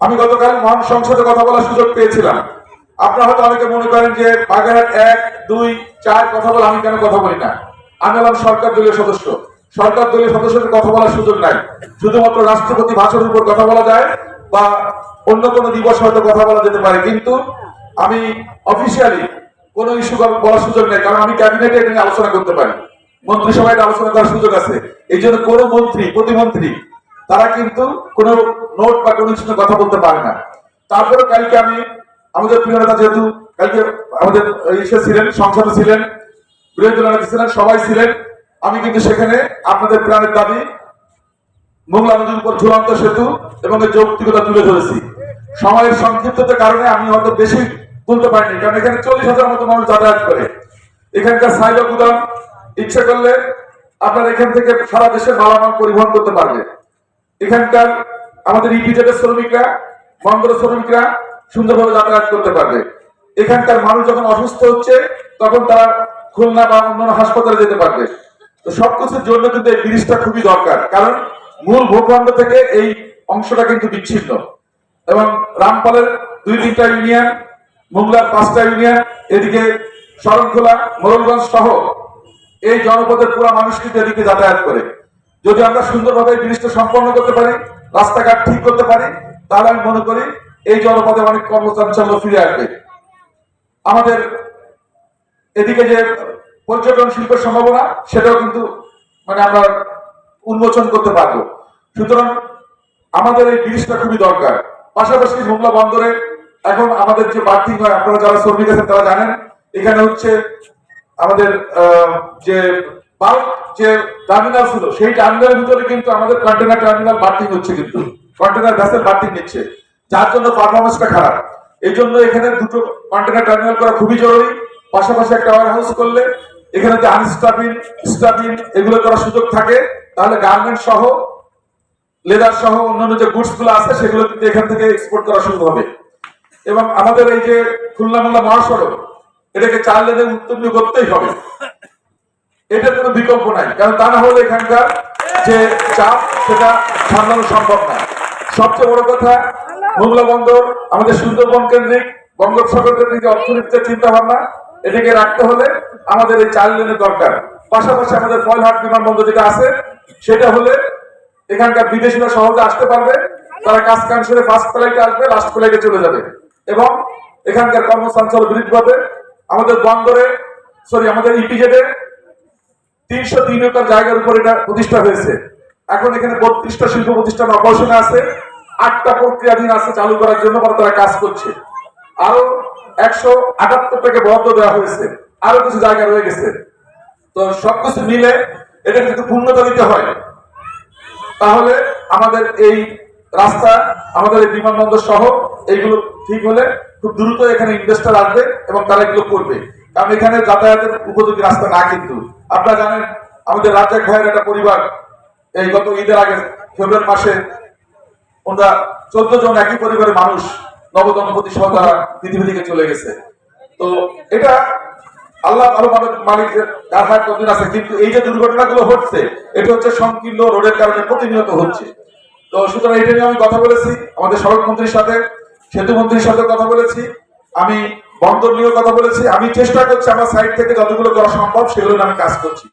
আমি গতকাল মহান সংসদে কথা বলার সুযোগ পেয়েছিলাম। আপনারা হয়তো অনেকে মনে করেন যে বাগেরহাট 1, 2, 4 কথা বলে আমি কেন কথা বলি না। আমি হলাম সরকার দলীয় সদস্য। সরকার দলীয় সদস্যদের কথা বলার সুযোগ নাই। শুধুমাত্র রাষ্ট্রপতি ভাষণের উপর কথা বলা যায় বা অন্য কোনো দিবস হয়তো কথা বলা যেতে পারে, কিন্তু আমি অফিসিয়ালি কোনো ইস্যু বলার সুযোগ নেই, কারণ আমি ক্যাবিনেটে এটা নিয়ে আলোচনা করতে পারি, মন্ত্রিসভায় আলোচনা করার সুযোগ আছে। এই জন্য কোনো মন্ত্রী প্রতিমন্ত্রী তারা কিন্তু কোনো নোট বা কোনো কিছু কথা বলতে পারে না। তারপরে কালকে আমি আমাদের প্রিয় নেতা, যেহেতু কালকে আমাদের ছিলেন, সংসদে ছিলেন, বিরোধী নেতা ছিলেন, সবাই ছিলেন, আমি কিন্তু সেখানে আপনাদের প্রাণের দাবি মোংলা নদীর উপর ঝুলন্ত সেতু এবং এর যৌক্তিকতা তুলে ধরেছি। সময়ের সংক্ষিপ্ততার কারণে আমি হয়তো বেশি তুলতে পারিনি, কারণ এখানে 40,000 মতো মানুষ যাতায়াত করে। এখানকার সাইলো গুদাম ইচ্ছে করলে আপনার এখান থেকে সারা দেশের মালামাল পরিবহন করতে পারবে। এখানকার আমাদের ইপিজেডের শ্রমিকরা, বন্দর শ্রমিকরা সুন্দরভাবে যাতায়াত করতে পারবে। এখানকার মানুষ যখন অসুস্থ হচ্ছে তখন তারা খুলনা বা অন্যান্য হাসপাতালে যেতে পারবে। তো সবকিছুর জন্য কিন্তু এই ব্রিজটা খুবই দরকার, কারণ মূল ভূখণ্ড থেকে এই অংশটা কিন্তু বিচ্ছিন্ন এবং রামপালের 2-3টা ইউনিয়ন, মোংলার 5টা ইউনিয়ন, এদিকে শরণখোলা, মোরলগঞ্জ সহ এই জনপদের পুরো মানুষ কিন্তু এদিকে যাতায়াত করে। যদি আমরা সুন্দরভাবে এই ব্রিজটা সম্পন্ন করতে পারি, রাস্তাঘাট ঠিক করতে পারি, তাহলে আমি মনে করি এই জনপদে অনেক কর্মচাঞ্চল্য ফিরে আসবে। আমাদের এদিকে যে পর্যটন শিল্পের সম্ভাবনা, সেটাও কিন্তু আমরা উন্মোচন করতে পারবো। সুতরাং আমাদের এই ব্রিজটা খুবই দরকার। পাশাপাশি মোংলা বন্দরে এখন আমাদের যে বার্থিং হয়, আপনারা যারা শ্রমিক আছেন তারা জানেন, এখানে হচ্ছে আমাদের যে বাল্ক যে টার্মিনাল ছিল, সেই টার্মিনালের ভিতরে কিন্তু আমাদের কন্টেনার টার্মিনাল বার্থিং হচ্ছে, কিন্তু কন্টেনার ভেসেল বার্থিং নিচ্ছে, যার জন্য পারফরমেন্সটা খারাপ। এই জন্য এখানে 2টো কন্টেনার টার্মিনাল করা খুবই জরুরি। পাশাপাশি একটা ওয়ার হাউস করলে এখানে যে আনস্টাফিং এগুলো করার সুযোগ থাকে, তাহলে গার্মেন্ট সহ, লেদার সহ অন্যান্য যে গুডস গুলো আছে সেগুলো কিন্তু এখান থেকে এক্সপোর্ট করা শুরু হবে। এবং আমাদের এই যে খুলনা মোংলা মহাসড়ক, এটাকে 4 লেনে উত্তীর্ণ করতেই হবে, এটার কোনো বিকল্প নাই, কারণ তা না হলে এখানকার যে চাপ সেটা সামলানো সম্ভব না। সবচেয়ে বড় কথা, মোংলা বন্দর আমাদের সুন্দরবন কেন্দ্রিক, বঙ্গোপসাগর কেন্দ্রিক অর্থনীতির চিন্তা ভাবনা, এটাকে রাখতে হলে আমাদের এই 4 লেনের দরকার। পাশাপাশি আমাদের ফয়লাহাট বিমানবন্দর যেটা আছে, সেটা হলে এখানকার বিদেশিরা সহজে আসতে পারবে, তারা কাজ কাম সেরে ফার্স্ট ফ্লাইটে আসবে, লাস্ট ফ্লাইটে চলে যাবে এবং এখানকার কর্মসংস্থান বৃদ্ধি পাবে। আমাদের বন্দরে আমাদের ইপিজেডে 303 একর জায়গার উপর এটা প্রতিষ্ঠা হয়েছে। এখন এখানে 32টা শিল্প প্রতিষ্ঠান অপারেশনে আছে, 8টা প্রক্রিয়াধীন আছে চালু করার জন্য, তারা কাজ করছে। আরো 178টাকে বরাদ্দ দেওয়া হয়েছে, আরো কিছু জায়গা রয়ে গেছে। তো সবকিছু মিলে এটা কিন্তু পূর্ণতা দিতে হয়, তাহলে আমাদের এই রাস্তা, আমাদের এই বিমানবন্দর সহ এইগুলো ঠিক হলে খুব দ্রুত এখানে ইনভেস্টর আসবে এবং তারা এগুলো করবে। কারণ এখানে যাতায়াতের উপযোগী রাস্তা না, কিন্তু আপনারা জানেন আমাদের রাজ্জাক ভাইয়ের একটা পরিবার এই গত ঈদের আগে ফেব্রুয়ারি মাসে ওরা 14 জন একই পরিবারের মানুষ নবদম্পতি সহ তারা পৃথিবী থেকে চলে গেছে। তো এটা আল্লাহ ভালো মালিকের কার হাত কতদিন আছে, কিন্তু এই যে দুর্ঘটনাগুলো হচ্ছে এটা হচ্ছে সংকীর্ণ রোডের কারণে প্রতিনিয়ত হচ্ছে। তো সুতরাং এটা নিয়ে আমি কথা বলেছি আমাদের সড়ক মন্ত্রীর সাথে, সেতু মন্ত্রীর সাথে কথা বলেছি, আমি বন্দর নিয়েও কথা বলেছি। আমি চেষ্টা করছি আমার সাইড থেকে যতগুলো করা সম্ভব সেগুলো আমি কাজ করছি।